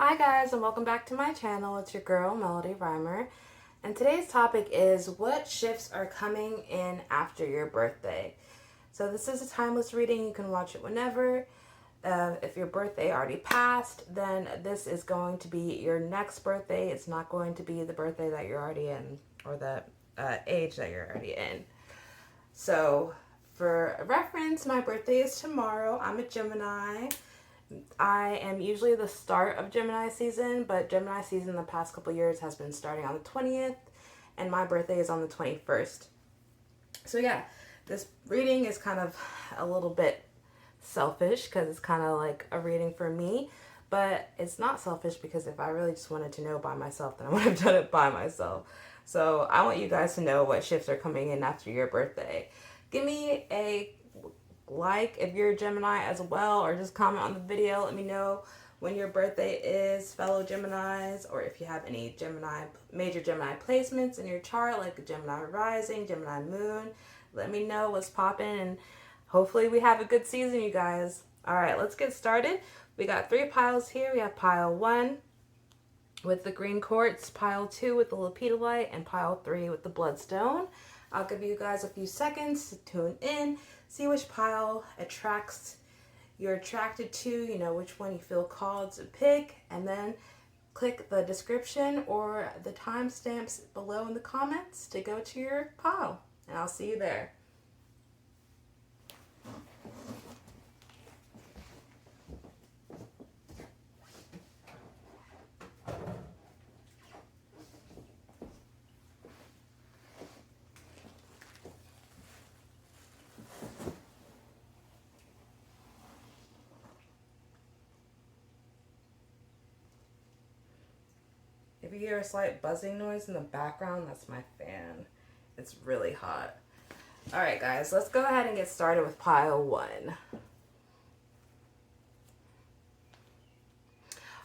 Hi guys, and welcome back to my channel. It's your girl Melody Rhymer, and today's topic is what shifts are coming in after your birthday. So this is a timeless reading. You can watch it whenever. If your birthday already passed, then this is going to be your next birthday. It's not going to be the birthday that you're already in or the age that you're already in. So for reference, my birthday is tomorrow. I'm a Gemini. I am usually the start of Gemini season, but Gemini season the past couple years has been starting on the 20th, and my birthday is on the 21st. So yeah, this reading is kind of a little bit selfish because it's kind of like a reading for me, but it's not selfish because if I really just wanted to know by myself, then I would have done it by myself. So I want you guys to know what shifts are coming in after your birthday. Give me a like if you're a Gemini as well, or just comment on the video. Let me know when your birthday is, fellow Geminis, or if you have any major Gemini placements in your chart, like a Gemini rising, Gemini moon. Let me know what's popping, and hopefully we have a good season, you guys. All right, let's get started. We got 3 piles here. We have pile 1 with the green quartz, pile 2 with the lepidolite, and pile 3 with the bloodstone. I'll give you guys a few seconds to tune in, see which pile you're attracted to, which one you feel called to pick, and then click the description or the timestamps below in the comments to go to your pile, and I'll see you there. If you hear a slight buzzing noise in the background, that's my fan. It's really hot. All right, guys, let's go ahead and get started with pile 1.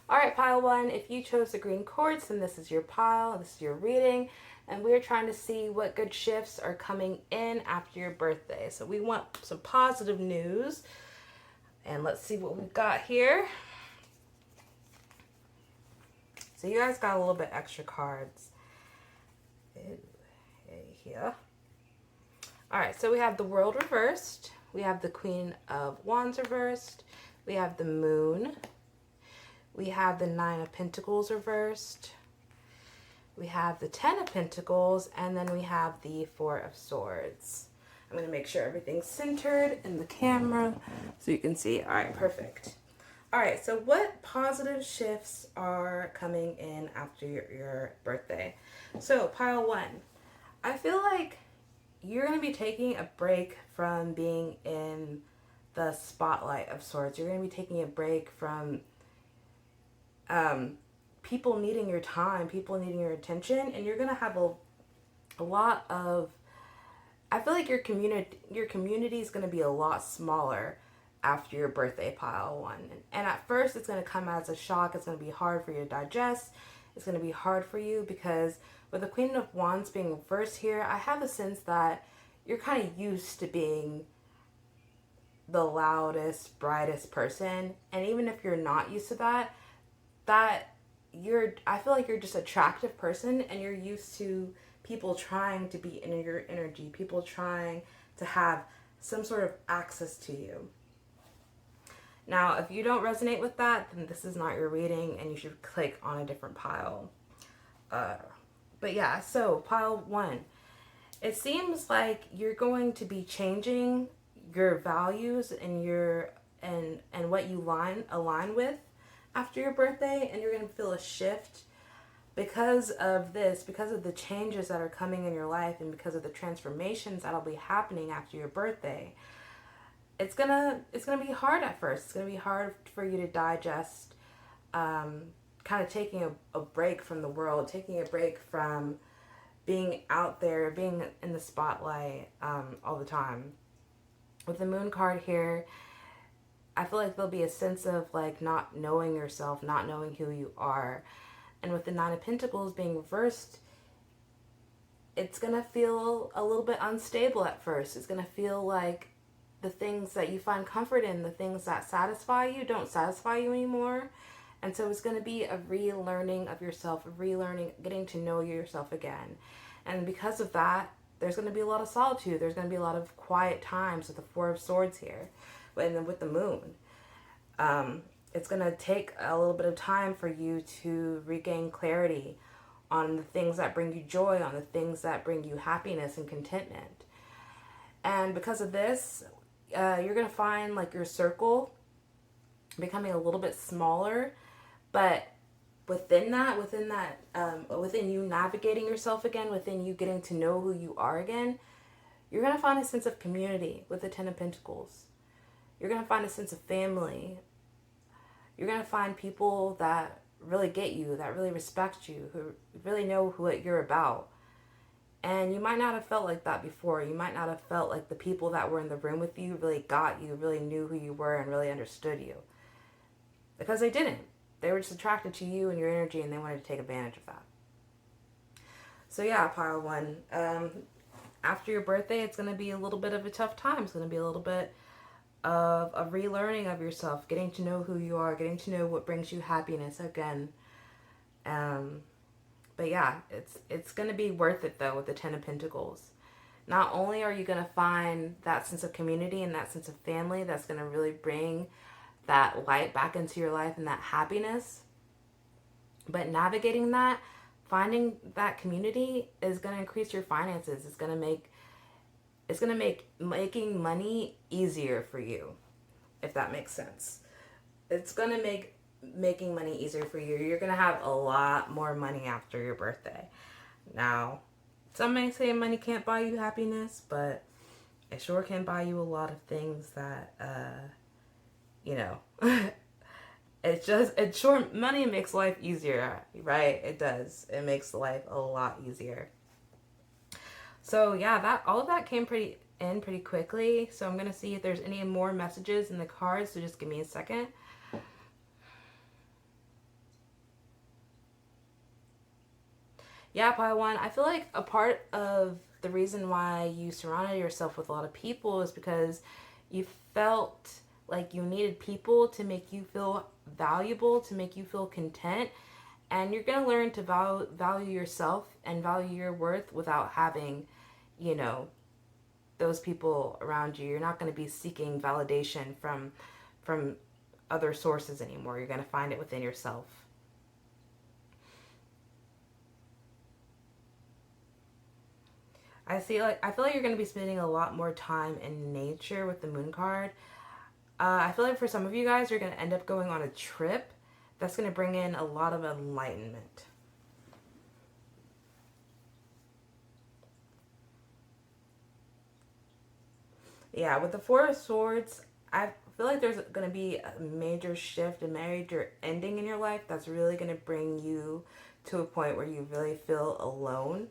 All right, pile 1, if you chose the green quartz, then this is your pile, this is your reading, and we're trying to see what good shifts are coming in after your birthday. So we want some positive news, and let's see what we've got here. So you guys got a little bit extra cards here. All right, so we have the World reversed. We have the Queen of Wands reversed. We have the Moon. We have the 9 of Pentacles reversed. We have the 10 of Pentacles, and then we have the 4 of Swords. I'm going to make sure everything's centered in the camera so you can see. All right, perfect. All right, so what positive shifts are coming in after your birthday? So pile 1, I feel like you're going to be taking a break from being in the spotlight of sorts. You're going to be taking a break from people needing your time, people needing your attention, and you're going to have a lot of, I feel like your community is going to be a lot smaller after your birthday, pile 1. And at first it's going to come as a shock. It's going to be hard for you to digest. It's going to be hard for you because with the Queen of Wands being reversed here, I have a sense that you're kind of used to being the loudest, brightest person. And even if you're not used to that I feel like you're just an attractive person, and you're used to people trying to be in your energy, people trying to have some sort of access to you. Now, if you don't resonate with that, then this is not your reading, and you should click on a different pile. But yeah, so pile 1. It seems like you're going to be changing your values and what you align with after your birthday, and you're going to feel a shift because of this, because of the changes that are coming in your life, and because of the transformations that'll be happening after your birthday. It's gonna be hard at first. It's gonna be hard for you to digest, kind of taking a break from the world, taking a break from being out there, being in the spotlight all the time. With the Moon card here, I feel like there'll be a sense of like not knowing yourself, not knowing who you are. And with the 9 of Pentacles being reversed, it's gonna feel a little bit unstable at first. It's gonna feel like the things that you find comfort in, the things that satisfy you, don't satisfy you anymore. And so it's going to be a relearning of yourself, a relearning, getting to know yourself again. And because of that, there's going to be a lot of solitude. There's going to be a lot of quiet times with the Four of Swords here, and then with the moon. It's going to take a little bit of time for you to regain clarity on the things that bring you joy, on the things that bring you happiness and contentment. And because of this, you're going to find like your circle becoming a little bit smaller, but within you navigating yourself again, within you getting to know who you are again, you're going to find a sense of community with the Ten of Pentacles. You're going to find a sense of family. You're going to find people that really get you, that really respect you, who really know what you're about. And you might not have felt like that before. You might not have felt like the people that were in the room with you really got you, really knew who you were, and really understood you. Because they didn't. They were just attracted to you and your energy, and they wanted to take advantage of that. So yeah, pile one. After your birthday, it's going to be a little bit of a tough time. It's going to be a little bit of a relearning of yourself, getting to know who you are, getting to know what brings you happiness again. But yeah, it's going to be worth it though with the Ten of Pentacles. Not only are you going to find that sense of community and that sense of family that's going to really bring that light back into your life and that happiness, but navigating that, finding that community is going to increase your finances. It's going to make making money easier for you, if that makes sense. It's going to make making money easier for you. You're going to have a lot more money after your birthday. Now, some may say money can't buy you happiness, but it sure can buy you a lot of things that, money makes life easier, right? It does. It makes life a lot easier. So yeah, all of that came pretty quickly. So I'm going to see if there's any more messages in the cards. So just give me a second. Yeah, pile one. I feel like a part of the reason why you surrounded yourself with a lot of people is because you felt like you needed people to make you feel valuable, to make you feel content. And you're going to learn to value yourself and value your worth without having, those people around you. You're not going to be seeking validation from other sources anymore. You're going to find it within yourself. I feel like you're going to be spending a lot more time in nature with the moon card. I feel like for some of you guys, you're going to end up going on a trip that's going to bring in a lot of enlightenment. Yeah, with the Four of Swords, I feel like there's going to be a major shift, a major ending in your life that's really going to bring you to a point where you really feel alone.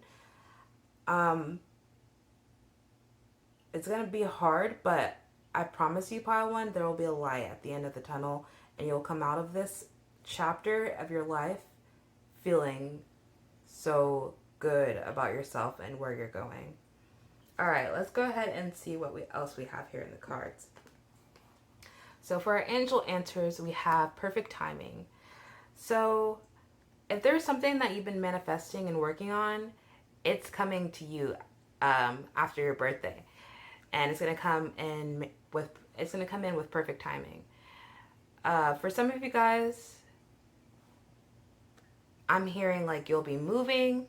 It's going to be hard, but I promise you, pile one, there will be a light at the end of the tunnel, and you'll come out of this chapter of your life feeling so good about yourself and where you're going. All right, let's go ahead and see what else we have here in the cards. So for our angel answers, we have perfect timing. So if there's something that you've been manifesting and working on, it's coming to you after your birthday, and it's gonna come in with perfect timing. For some of you guys, I'm hearing like you'll be moving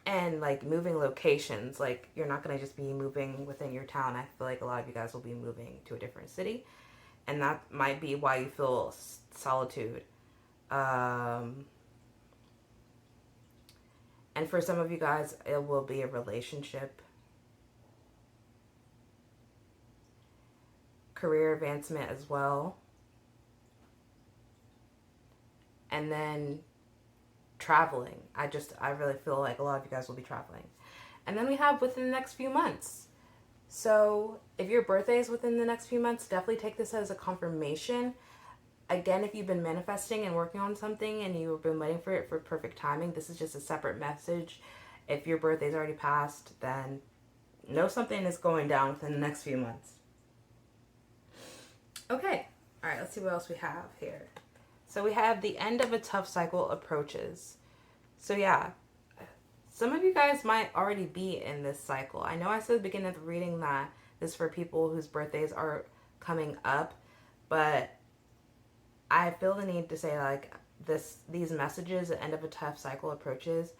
and like moving locations. Like you're not gonna just be moving within your town. I feel like a lot of you guys will be moving to a different city, and that might be why you feel solitude. And for some of you guys, it will be a relationship, career advancement as well, and then traveling. I really feel like a lot of you guys will be traveling. And then we have within the next few months. So if your birthday is within the next few months, definitely take this as a confirmation. Again, if you've been manifesting and working on something and you've been waiting for it for perfect timing, this is just a separate message. If your birthday's already passed, then know something is going down within the next few months. Okay, let's see what else we have here. So we have the end of a tough cycle approaches. So yeah, some of you guys might already be in this cycle. I know I said at the beginning of the reading that this is for people whose birthdays are coming up, but I feel the need to say like these messages, the end of a tough cycle approaches.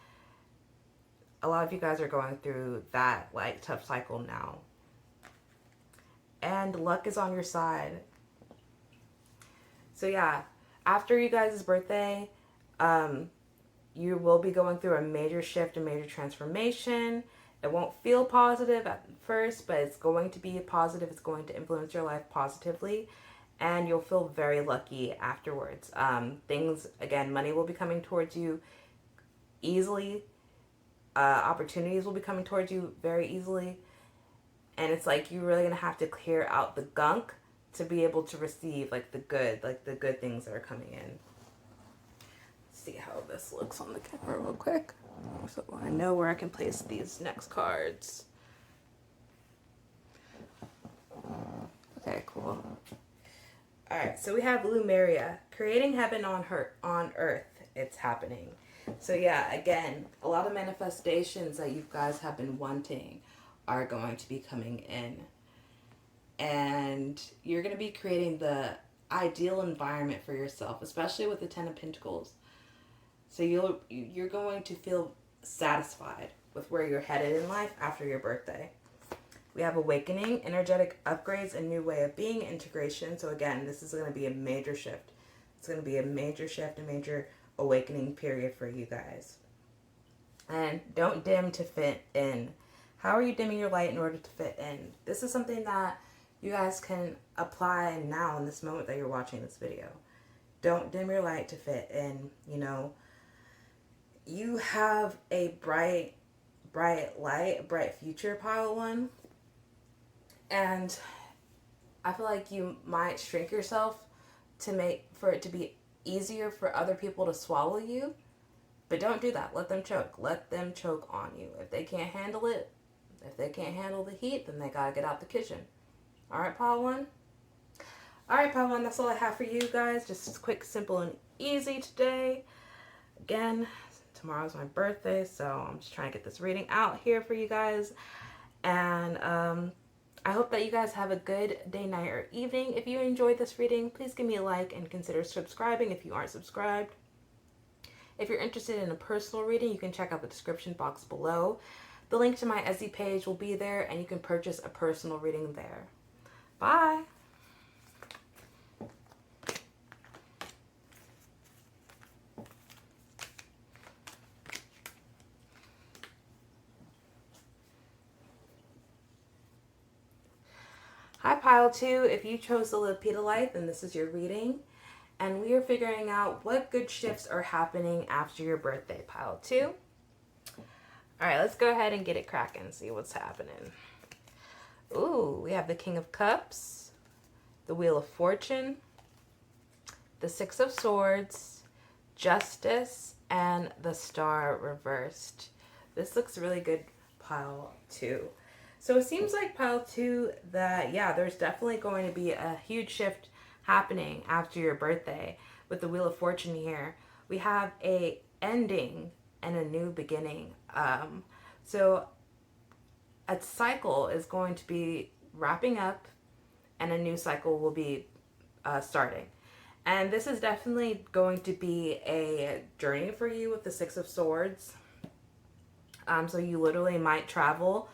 A lot of you guys are going through that like tough cycle now. And luck is on your side. So yeah, after you guys' birthday, you will be going through a major shift, a major transformation. It won't feel positive at first, but it's going to be positive. It's going to influence your life positively, and you'll feel very lucky afterwards. Things, again, money will be coming towards you easily. Opportunities will be coming towards you very easily. And it's like you're really going to have to clear out the gunk to be able to receive like the good things that are coming in. See how this looks on the camera real quick so I know where I can place these next cards. Okay, cool. All right, so we have Lumeria, creating heaven on earth. It's happening. So yeah, again, a lot of manifestations that you guys have been wanting are going to be coming in, and you're going to be creating the ideal environment for yourself, especially with the Ten of Pentacles. So you're going to feel satisfied with where you're headed in life after your birthday. We have awakening, energetic upgrades, a new way of being, integration. So again, this is going to be a major shift. It's going to be a major shift, a major awakening period for you guys. And don't dim to fit in. How are you dimming your light in order to fit in? This is something that you guys can apply now in this moment that you're watching this video. Don't dim your light to fit in. You know, you have a bright light, a bright future, pile one. And I feel like you might shrink yourself for it to be easier for other people to swallow you. But don't do that. Let them choke. Let them choke on you. If they can't handle it, if they can't handle the heat, then they gotta get out the kitchen. All right, pile one? All right, pile one, that's all I have for you guys. Just quick, simple, and easy today. Again, tomorrow's my birthday, so I'm just trying to get this reading out here for you guys. And I hope that you guys have a good day, night, or evening. If you enjoyed this reading, please give me a like and consider subscribing if you aren't subscribed. If you're interested in a personal reading, you can check out the description box below. The link to my Etsy page will be there, and you can purchase a personal reading there. Bye! Hi, Pile 2. If you chose to live Peta Life, then this is your reading. And we are figuring out what good shifts are happening after your birthday, Pile 2. All right, let's go ahead and get it cracking and see what's happening. Ooh, we have the King of Cups, the Wheel of Fortune, the Six of Swords, Justice, and the Star reversed. This looks really good, Pile 2. So it seems like Pile 2 that, yeah, there's definitely going to be a huge shift happening after your birthday. With the Wheel of Fortune here, we have a ending and a new beginning. So a cycle is going to be wrapping up and a new cycle will be starting. And this is definitely going to be a journey for you with the Six of Swords. So you literally might travel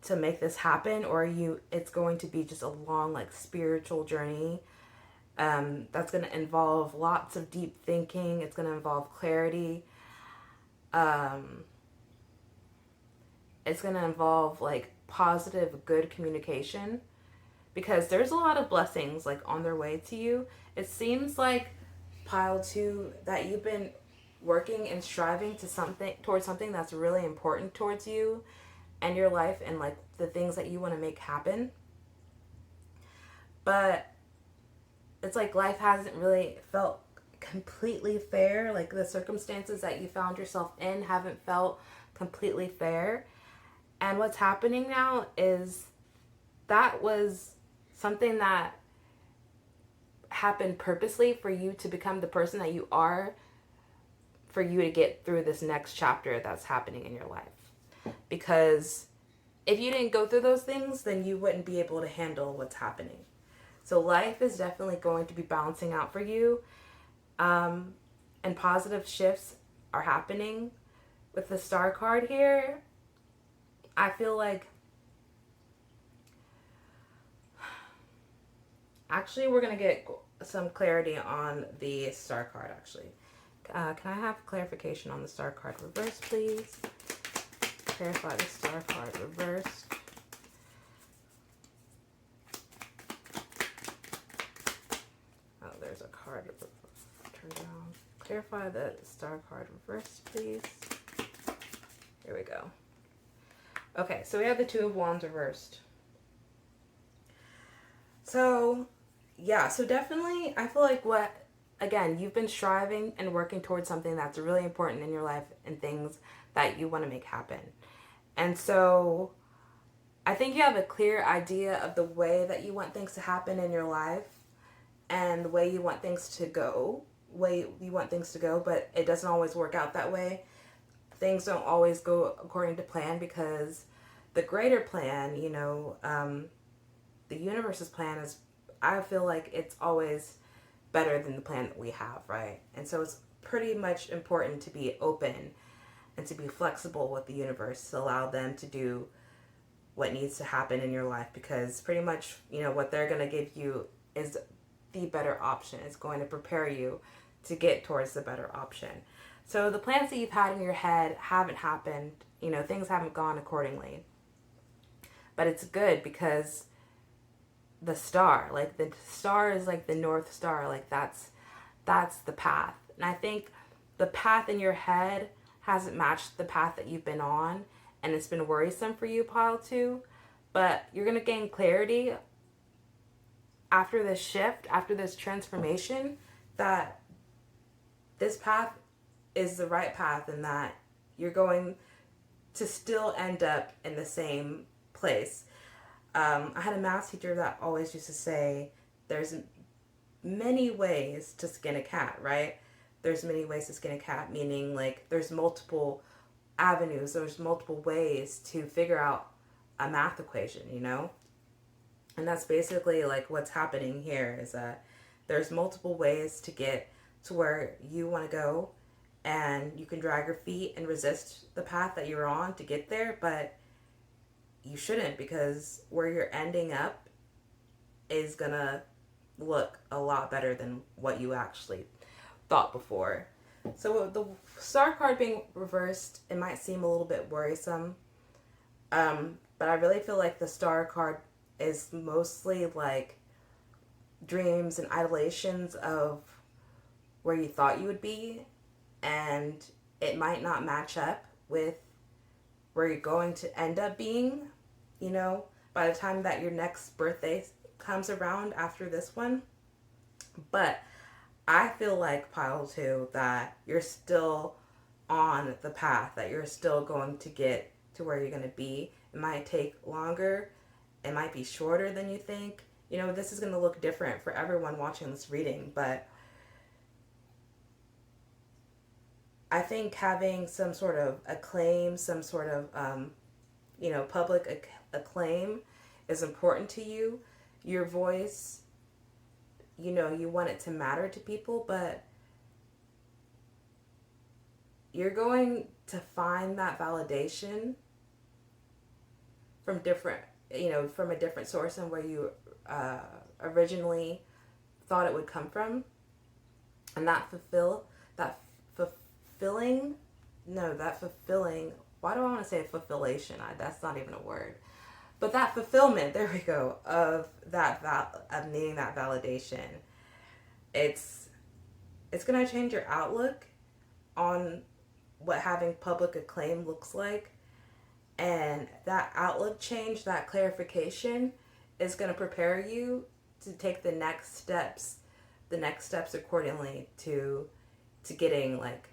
to make this happen, or it's going to be just a long like spiritual journey that's going to involve lots of deep thinking. It's going to involve clarity. It's going to involve like positive, good communication, because there's a lot of blessings like on their way to you. It seems like, Pile 2, that you've been working and striving towards something that's really important towards you and your life and like the things that you want to make happen. But it's like life hasn't really felt completely fair. Like the circumstances that you found yourself in haven't felt completely fair. And what's happening now is that was something that happen purposely for you to become the person that you are, for you to get through this next chapter that's happening in your life. Because if you didn't go through those things, then you wouldn't be able to handle what's happening. So life is definitely going to be balancing out for you. And positive shifts are happening. With the star card here, I feel like, actually, we're going to get some clarity on the star card, actually. Can I have clarification on the star card reverse, please? Clarify the star card reversed. Oh, there's a card turned around. Clarify the star card reversed, please. Here we go. Okay, so we have the Two of Wands reversed. So, yeah, so definitely, I feel like again, you've been striving and working towards something that's really important in your life and things that you want to make happen. And so, I think you have a clear idea of the way that you want things to happen in your life and the way you want things to go, but it doesn't always work out that way. Things don't always go according to plan because the greater plan, the universe's plan is, I feel like it's always better than the plan that we have, right? And so it's pretty much important to be open and to be flexible with the universe to allow them to do what needs to happen in your life, because pretty much, what they're going to give you is the better option. It's going to prepare you to get towards the better option. So the plans that you've had in your head haven't happened, things haven't gone accordingly. But it's good because the star is like the North Star, like that's the path. And I think the path in your head hasn't matched the path that you've been on, and it's been worrisome for you, pile 2. But you're going to gain clarity after this shift, after this transformation, that this path is the right path and that you're going to still end up in the same place. I had a math teacher that always used to say, there's many ways to skin a cat, right? There's many ways to skin a cat, meaning like there's multiple avenues, there's multiple ways to figure out a math equation, And that's basically like what's happening here, is that there's multiple ways to get to where you want to go, and you can drag your feet and resist the path that you're on to get there, but you shouldn't, because where you're ending up is gonna look a lot better than what you actually thought before. So the star card being reversed, it might seem a little bit worrisome, but I really feel like the star card is mostly like dreams and idolations of where you thought you would be, and it might not match up with where you're going to end up being, by the time that your next birthday comes around after this one. But I feel like, pile 2, that you're still on the path, that you're still going to get to where you're going to be. It might take longer. It might be shorter than you think. This is going to look different for everyone watching this reading, but I think having some sort of acclaim, some sort of, public acclaim is important to you. Your voice, you want it to matter to people, but you're going to find that validation from from a different source than where you originally thought it would come from. And that fulfilling, why do I want to say fulfillation? That's not even a word. But that fulfillment, there we go, of needing that validation. It's going to change your outlook on what having public acclaim looks like. And that outlook change, that clarification, is going to prepare you to take the next steps accordingly to getting like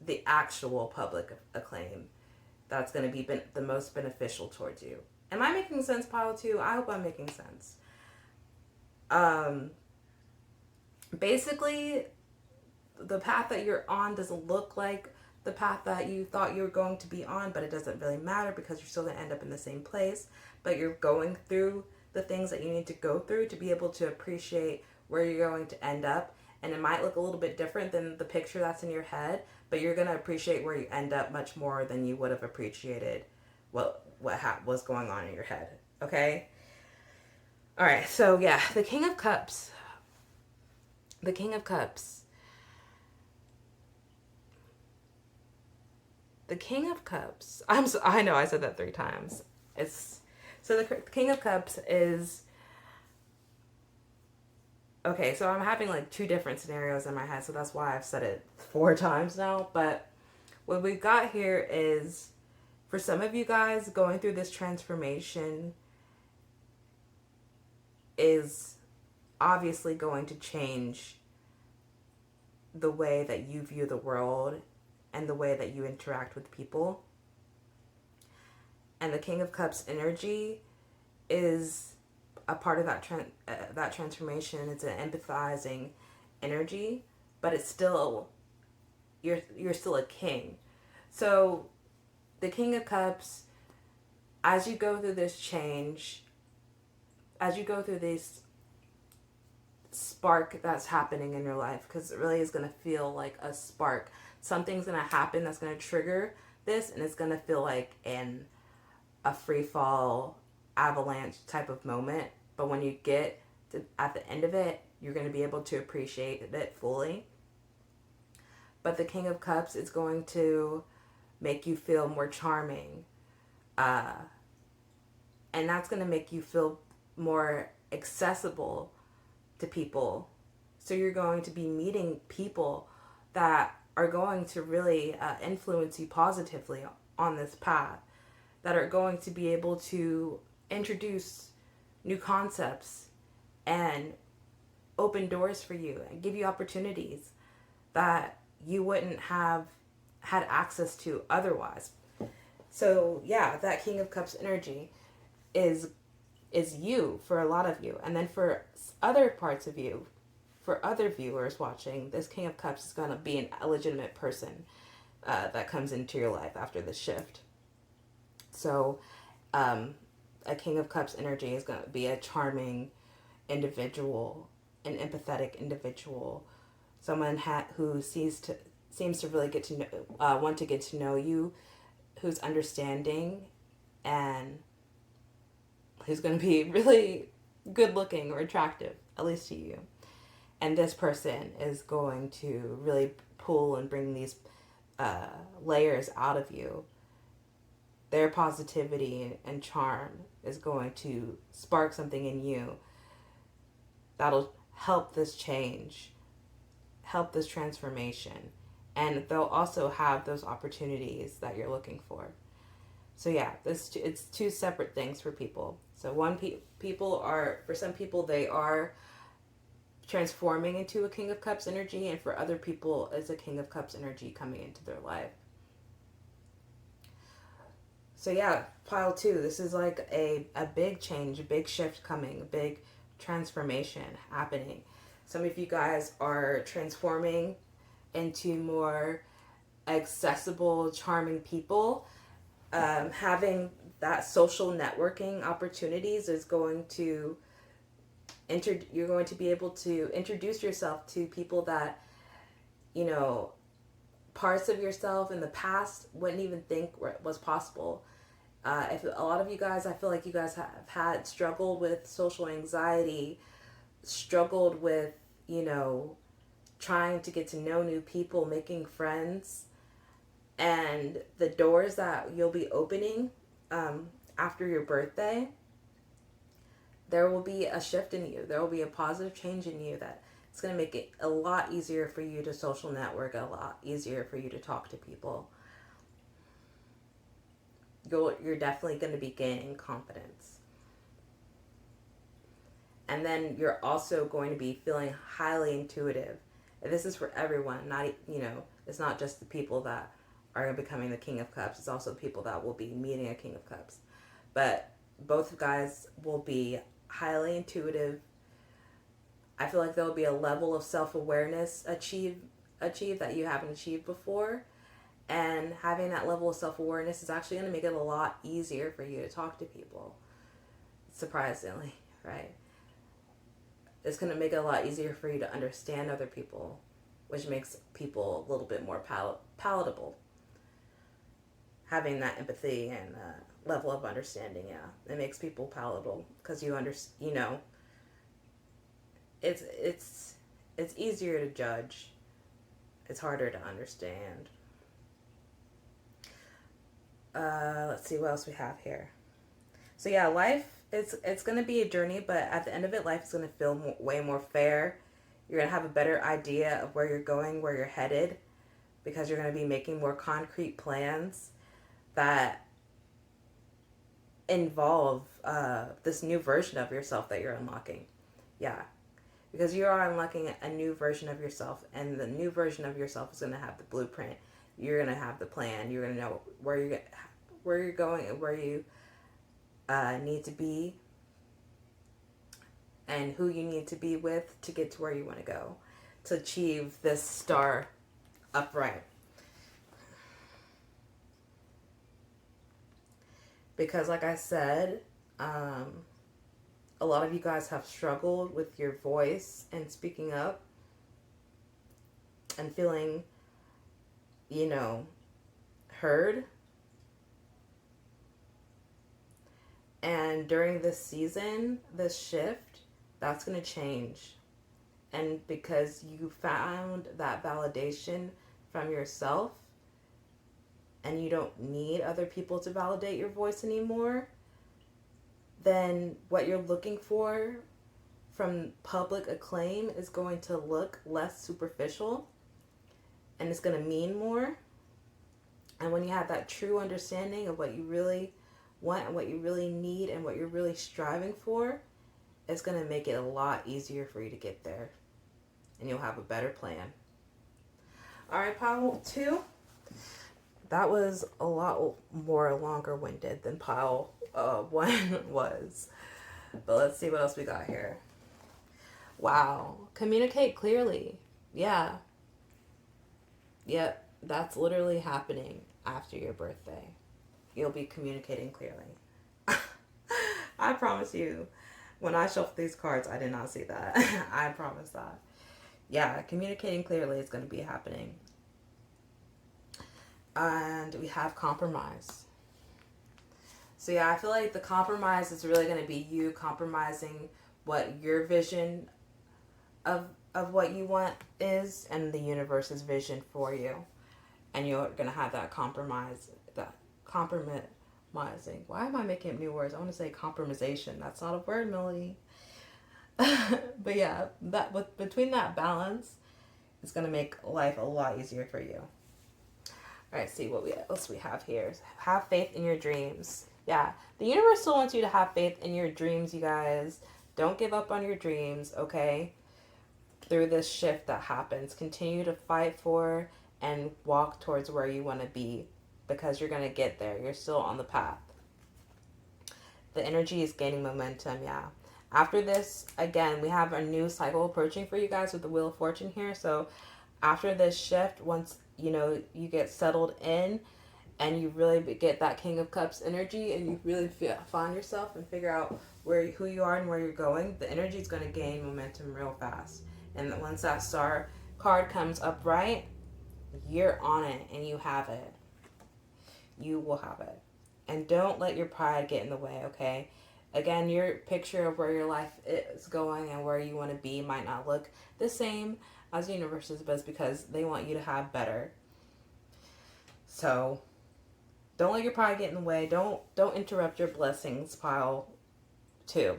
the actual public acclaim that's going to be the most beneficial towards you. Am I making sense, pile 2? I hope I'm making sense. Um, Basically, the path that you're on doesn't look like the path that you thought you were going to be on, but it doesn't really matter because you're still going to end up in the same place. But you're going through the things that you need to go through to be able to appreciate where you're going to end up. And it might look a little bit different than the picture that's in your head, but you're going to appreciate where you end up much more than you would have appreciated was going on in your head. Okay? All right. So, yeah, the King of Cups. The King of Cups. The King of Cups. I know I said that 3 times. It's so the King of Cups is okay. So I'm having like 2 different scenarios in my head, so that's why I've said it 4 times now. But what we've got here is, for some of you guys, going through this transformation is obviously going to change the way that you view the world and the way that you interact with people. And the King of Cups energy is a part of that transformation. It's an empathizing energy, but it's still you're still a king. So the King of Cups, as you go through this change, as you go through this spark that's happening in your life, because it really is going to feel like a spark. Something's going to happen that's going to trigger this, and it's going to feel like a free fall avalanche type of moment. But when you get at the end of it, you're going to be able to appreciate it fully. But the King of Cups is going to make you feel more charming. And that's going to make you feel more accessible to people. So you're going to be meeting people that are going to really influence you positively on this path, that are going to be able to introduce new concepts and open doors for you and give you opportunities that you wouldn't have had access to otherwise. So yeah, that King of Cups energy is you for a lot of you. And then for other parts of you, for other viewers watching, this King of Cups is going to be a legitimate person that comes into your life after this shift. So a King of Cups energy is going to be a charming individual, an empathetic individual, someone who seems to really get to know, want to get to know you, who's understanding, and who's going to be really good looking or attractive, at least to you. And this person is going to really pull and bring these layers out of you. Their positivity and charm is going to spark something in you that'll help this change, help this transformation. And they'll also have those opportunities that you're looking for. So yeah, it's 2 separate things for people. So for some people, they are transforming into a King of Cups energy, and for other people, it's a King of Cups energy coming into their life. So yeah, pile 2, this is like a big change, a big shift coming, a big transformation happening. Some of you guys are transforming into more accessible, charming people. Having that social networking opportunities is going to you're going to be able to introduce yourself to people that, parts of yourself in the past wouldn't even think was possible. If a lot of you guys, I feel like you guys have had struggled with social anxiety, struggled with, trying to get to know new people, making friends, and the doors that you'll be opening after your birthday, there will be a shift in you. There will be a positive change in you that it's going to make it a lot easier for you to social network, a lot easier for you to talk to people. You're definitely going to be gaining confidence. And then you're also going to be feeling highly intuitive. And this is for everyone, it's not just the people that are becoming the King of Cups. It's also the people that will be meeting a King of Cups. But both guys will be highly intuitive, I feel like there will be a level of self-awareness achieved that you haven't achieved before. And having that level of self-awareness is actually going to make it a lot easier for you to talk to people. Surprisingly, right? It's going to make it a lot easier for you to understand other people, which makes people a little bit more palatable. Having that empathy and level of understanding, yeah, it makes people palatable because you know, it's easier to judge. It's harder to understand. Let's see what else we have here. So yeah, life it's gonna be a journey, but at the end of it, life is gonna feel way more fair. You're gonna have a better idea of where you're going, where you're headed, because you're gonna be making more concrete plans that involve this new version of yourself that you're unlocking. Yeah, because you are unlocking a new version of yourself, and the new version of yourself is gonna have the blueprint. You're gonna have the plan. You're gonna know where you're going and where you need to be, and who you need to be with to get to where you want to go, to achieve this star upright. Because like I said, a lot of you guys have struggled with your voice and speaking up and feeling, you know, heard. And during this season, this shift, that's going to change. And because you found that validation from yourself and you don't need other people to validate your voice anymore, then what you're looking for from public acclaim is going to look less superficial, and it's going to mean more. And when you have that true understanding of what you really want and what you really need and what you're really striving for, it's going to make it a lot easier for you to get there. And you'll have a better plan. All right, pile 2. That was a lot more longer-winded than pile 1 was. But let's see what else we got here. Wow. Communicate clearly. Yeah. Yep. That's literally happening after your birthday. You'll be communicating clearly. I promise you, when I shuffled these cards, I did not see that. I promise that. Yeah, communicating clearly is going to be happening. And we have compromise. So yeah, I feel like the compromise is really going to be you compromising what your vision of what you want is and the universe's vision for you. And you're going to have that compromising. Why am I making up new words? I want to say compromisation. That's not a word, Melody. But yeah, between that balance, it's going to make life a lot easier for you. All right, see what else we have here. Have faith in your dreams. Yeah, the universe still wants you to have faith in your dreams, you guys. Don't give up on your dreams, okay? Through this shift that happens, continue to fight for and walk towards where you want to be, because you're going to get there. You're still on the path. The energy is gaining momentum, yeah. After this, again, we have a new cycle approaching for you guys with the Wheel of Fortune here. So after this shift, once, you know, you get settled in and you really get that King of Cups energy and you really find yourself and figure out who you are and where you're going, the energy is going to gain momentum real fast. And once that star card comes upright, you're on it and you have it. You will have it. And don't let your pride get in the way, okay? Again, your picture of where your life is going and where you want to be might not look the same as the universe's, but it's because they want you to have better. So don't let your pride get in the way. Don't interrupt your blessings, pile 2.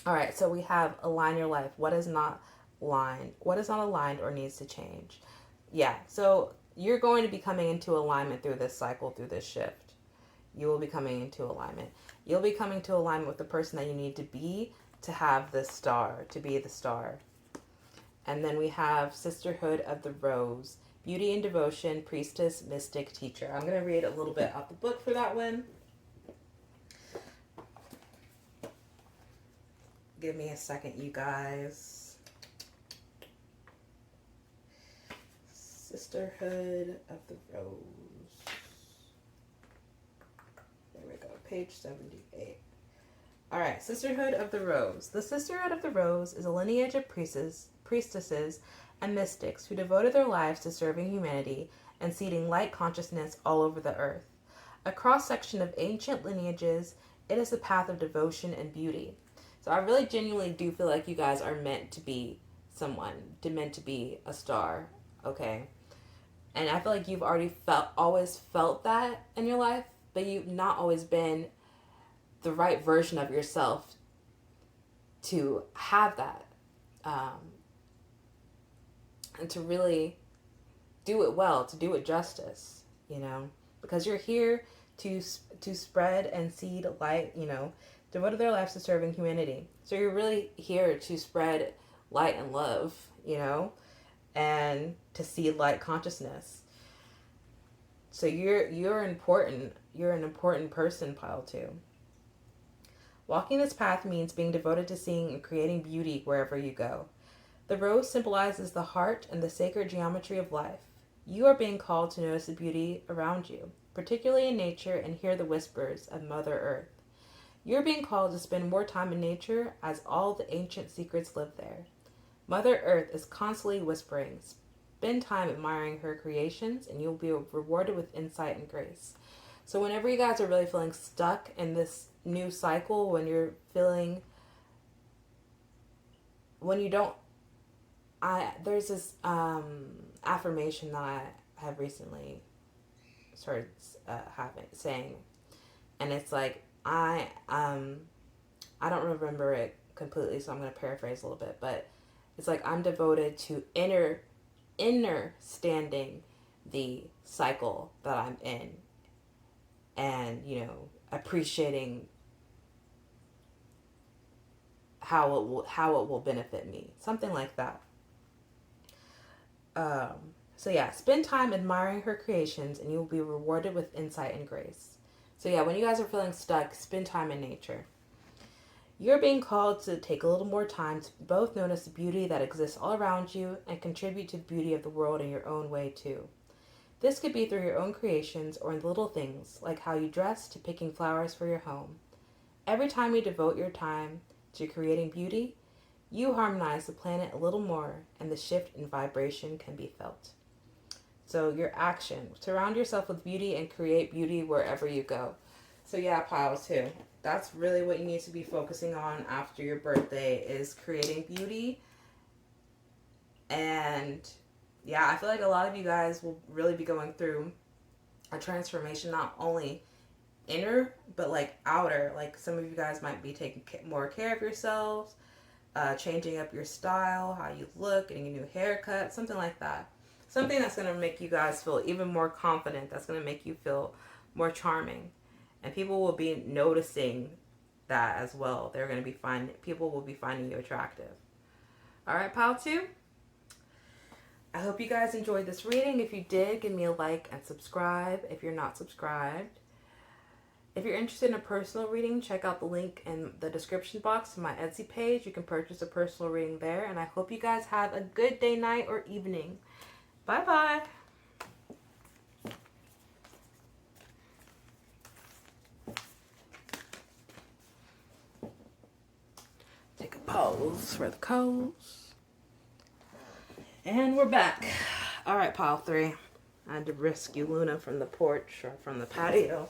All right, so we have align your life. What is not aligned? What is not aligned or needs to change? Yeah, so you're going to be coming into alignment through this cycle, through this shift. You will be coming into alignment. You'll be coming to alignment with the person that you need to be to have this star, to be the star. And then we have Sisterhood of the Rose. Beauty and Devotion, Priestess, Mystic, Teacher. I'm going to read a little bit out the book for that one. Give me a second, you guys. Sisterhood of the Rose. There we go. Page 78. All right. Sisterhood of the Rose. The Sisterhood of the Rose is a lineage of priestesses, and mystics who devoted their lives to serving humanity and seeding light consciousness all over the earth. A cross-section of ancient lineages, it is a path of devotion and beauty. So I really genuinely do feel like you guys are meant to be someone, meant to be a star, okay? And I feel like you've always felt that in your life, but you've not always been the right version of yourself to have that. And to really do it well, to do it justice, because you're here to spread and seed light, devoted their lives to serving humanity. So you're really here to spread light and love, and to seed light consciousness. So you're important. You're an important person, pile 2. Walking this path means being devoted to seeing and creating beauty wherever you go. The rose symbolizes the heart and the sacred geometry of life. You are being called to notice the beauty around you, particularly in nature, and hear the whispers of Mother Earth. You're being called to spend more time in nature, as all the ancient secrets live there. Mother Earth is constantly whispering. Spend time admiring her creations, and you'll be rewarded with insight and grace. So whenever you guys are really feeling stuck in this new cycle, when you don't, there's this affirmation that I have recently started saying, and it's like, I don't remember it completely, so I'm going to paraphrase a little bit, but it's like, I'm devoted to understanding the cycle that I'm in, and appreciating how it will benefit me, something like that. So yeah, spend time admiring her creations, and you will be rewarded with insight and grace. So yeah, when you guys are feeling stuck, spend time in nature. You're being called to take a little more time to both notice the beauty that exists all around you and contribute to the beauty of the world in your own way too. This could be through your own creations or in little things, like how you dress to picking flowers for your home. Every time you devote your time to creating beauty, you harmonize the planet a little more, and the shift in vibration can be felt. So your action, surround yourself with beauty and create beauty wherever you go. So yeah, pile 2. That's really what you need to be focusing on after your birthday, is creating beauty. And yeah, I feel like a lot of you guys will really be going through a transformation, not only inner, but like outer. Like some of you guys might be taking more care of yourselves, changing up your style, how you look, getting a new haircut, something like that. Something that's going to make you guys feel even more confident, that's going to make you feel more charming. And people will be noticing that as well. People will be finding you attractive. All right, pile 2. I hope you guys enjoyed this reading. If you did, give me a like and subscribe if you're not subscribed. If you're interested in a personal reading, check out the link in the description box to my Etsy page. You can purchase a personal reading there. And I hope you guys have a good day, night, or evening. Bye-bye. Take a pause for the coals. And we're back. All right, pile 3. I had to rescue Luna from the porch, or from the patio,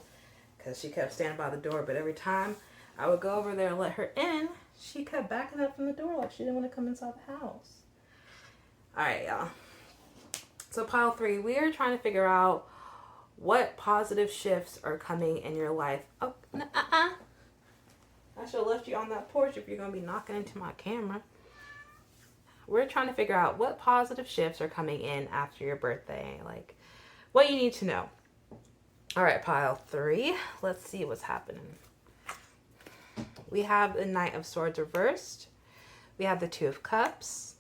because she kept standing by the door. But every time I would go over there and let her in, she kept backing up from the door like she didn't want to come inside the house. All right, y'all. So pile 3, we are trying to figure out what positive shifts are coming in your life. Oh, I should have left you on that porch if you're going to be knocking into my camera. We're trying to figure out what positive shifts are coming in after your birthday. Like, what you need to know. All right, pile 3. Let's see what's happening. We have the Knight of Swords reversed. We have the Two of Cups.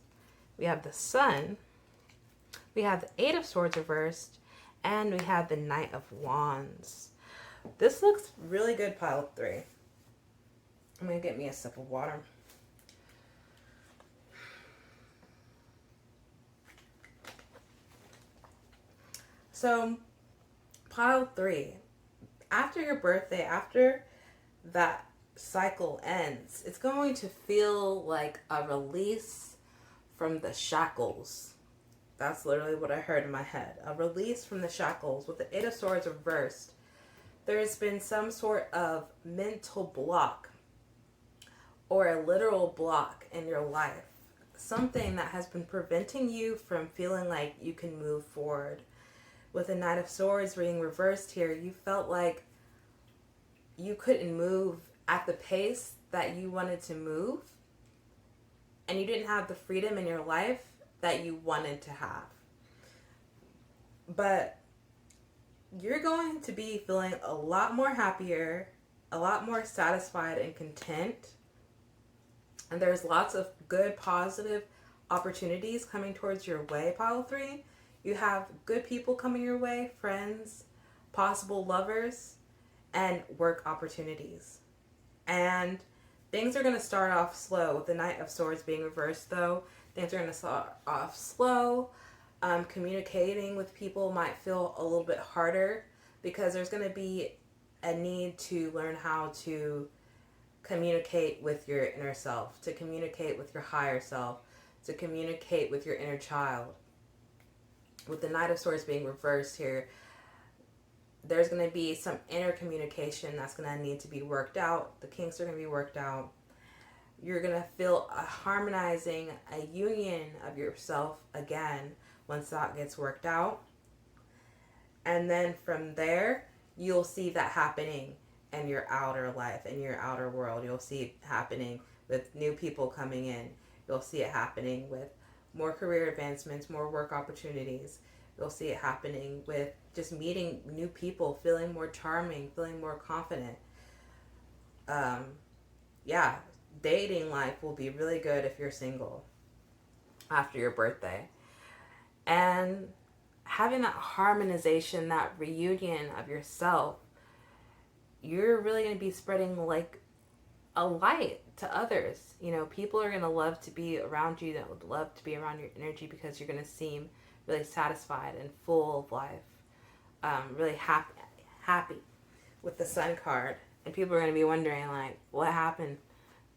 We have the Sun. We have the Eight of Swords reversed. And we have the Knight of Wands. This looks really good, pile 3. I'm going to get me a sip of water. So, pile 3. After your birthday, after that cycle ends, it's going to feel like a release from the shackles. That's literally what I heard in my head. A release from the shackles. With the Eight of Swords reversed, there has been some sort of mental block or a literal block in your life. Something that has been preventing you from feeling like you can move forward. With the Knight of Swords being reversed here, you felt like you couldn't move at the pace that you wanted to move, and you didn't have the freedom in your life that you wanted to have. But you're going to be feeling a lot more happier, a lot more satisfied and content. And there's lots of good, positive opportunities coming towards your way, pile 3. You have good people coming your way, friends, possible lovers, and work opportunities. And things are going to start off slow. With the Knight of Swords being reversed, though, things are going to start off slow. Communicating with people might feel a little bit harder because there's going to be a need to learn how to communicate with your inner self, to communicate with your higher self, to communicate with your inner child. With the Knight of Swords being reversed here, there's going to be some inner communication that's going to need to be worked out. The kinks are going to be worked out. You're going to feel a harmonizing, a union of yourself again once that gets worked out. And then from there, you'll see that happening in your outer life, in your outer world. You'll see it happening with new people coming in. You'll see it happening with more career advancements, more work opportunities. You'll see it happening with just meeting new people, feeling more charming, feeling more confident. Dating life will be really good if you're single after your birthday. And having that harmonization, that reunion of yourself, you're really going to be spreading like a light to others. You know, people are going to love to be around you, that would love to be around your energy, because you're going to seem really satisfied and full of life, really happy with the Sun card. And people are going to be wondering, like, what happened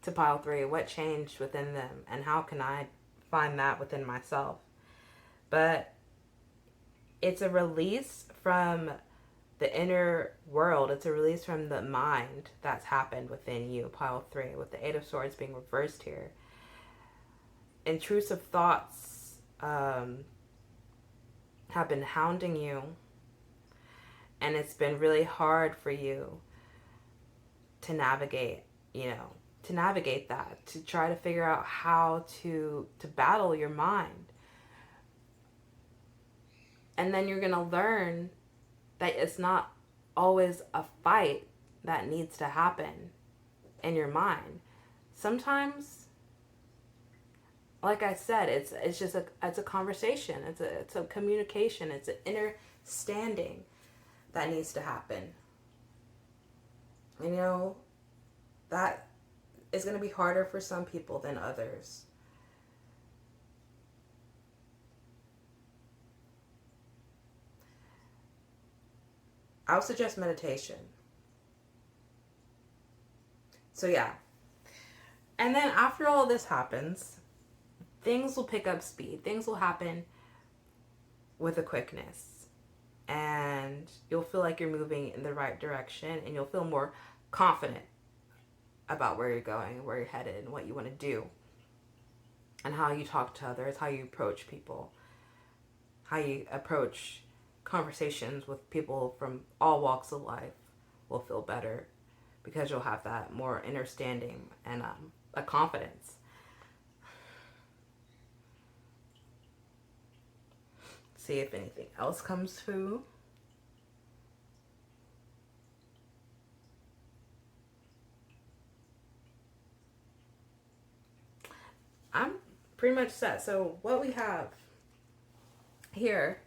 to pile 3? What changed within them? And how can I find that within myself? But it's a release from the inner world. It's a release from the mind that's happened within you, pile 3, with the Eight of Swords being reversed here. Intrusive thoughts have been hounding you, and it's been really hard for you to navigate, that, to try to figure out how to battle your mind. And then you're going to learn that it's not always a fight that needs to happen in your mind. Sometimes, like I said, it's just a conversation. It's a communication. It's an understanding that needs to happen. That is going to be harder for some people than others. I would suggest meditation. So yeah. And then after all this happens, things will pick up speed. Things will happen with a quickness. And you'll feel like you're moving in the right direction, and you'll feel more confident about where you're going, where you're headed, and what you want to do. And how you talk to others, how you approach people, how you approach conversations with people from all walks of life will feel better, because you'll have that more understanding and a confidence. See if anything else comes through. I'm pretty much set. So what we have here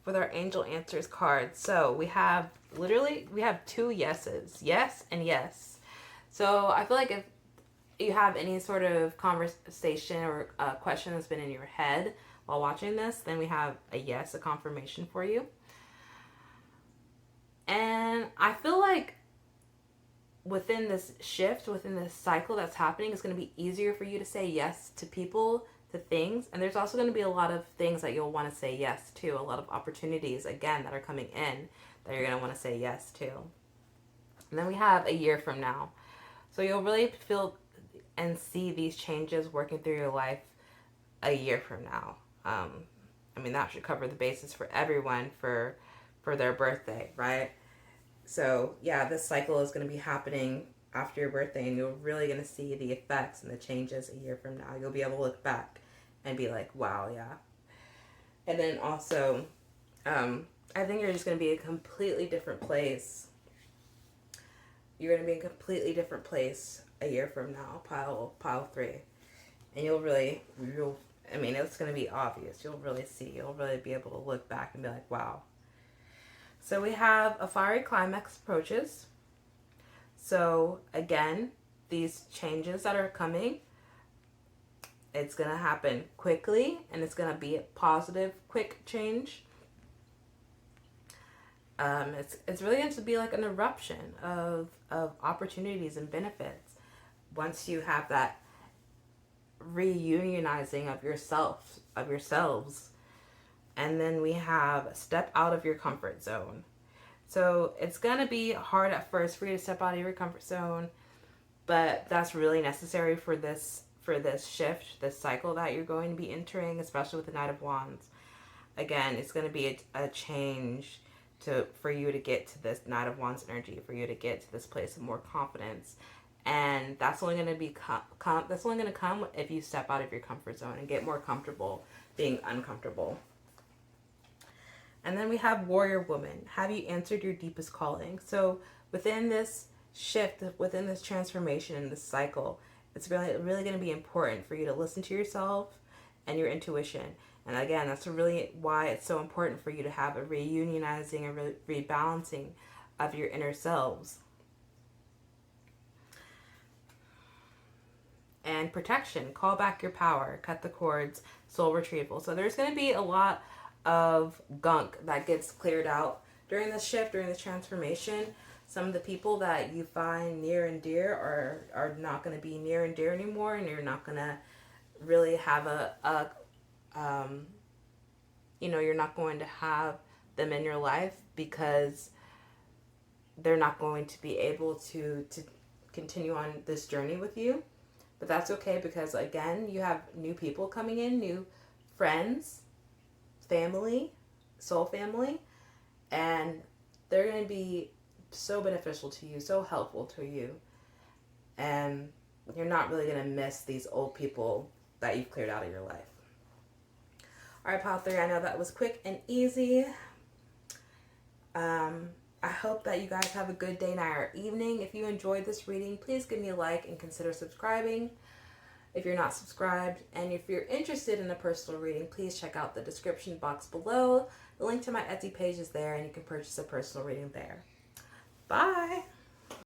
with our Angel Answers card. So we have 2 yeses. Yes and yes. So I feel like if you have any sort of conversation or a question that's been in your head while watching this, then we have a yes, a confirmation for you. And I feel like within this shift, within this cycle that's happening, it's going to be easier for you to say yes to people, to things. And there's also going to be a lot of things that you'll want to say yes to, a lot of opportunities, again, that are coming in that you're going to want to say yes to. And then we have a year from now. So you'll really feel and see these changes working through your life a year from now. I mean, that should cover the basis for everyone for their birthday, right? So yeah, this cycle is going to be happening after your birthday, and you're really going to see the effects and the changes a year from now. You'll be able to look back and be like, wow, yeah. And then also, I think you're just going to be a completely different place. You're going to be in a completely different place a year from now, pile 3. And you'll I mean, it's going to be obvious. You'll really see. You'll really be able to look back and be like, wow. So we have a fiery climax approaches. So again, these changes that are coming, it's going to happen quickly, and it's going to be a positive, quick change. It's really going to be like an eruption of opportunities and benefits once you have that reunionizing of yourselves. And then we have step out of your comfort zone. So it's going to be hard at first for you to step out of your comfort zone, but that's really necessary for this shift, this cycle that you're going to be entering, especially with the Knight of Wands. Again, it's going to be a change for you to get to this Knight of Wands energy, for you to get to this place of more confidence. And that's only going to come if you step out of your comfort zone and get more comfortable being uncomfortable. And then we have Warrior Woman. Have you answered your deepest calling? So within this shift, within this transformation in this cycle, it's really going to be important for you to listen to yourself and your intuition. And again, that's really why it's so important for you to have a reunionizing and rebalancing of your inner selves. And protection, call back your power, cut the cords, soul retrieval. So there's going to be a lot of gunk that gets cleared out during this shift, during this transformation. Some of the people that you find near and dear are not going to be near and dear anymore, and you're not going to really have you're not going to have them in your life because they're not going to be able to continue on this journey with you. But that's okay, because again, you have new people coming in, new friends, family, soul family, and they're going to be so beneficial to you, so helpful to you. And you're not really going to miss these old people that you've cleared out of your life. All right, pile 3, I know that was quick and easy. I hope that you guys have a good day, night, or evening. If you enjoyed this reading, please give me a like and consider subscribing if you're not subscribed. And if you're interested in a personal reading, please check out the description box below. The link to my Etsy page is there, and you can purchase a personal reading there. Bye!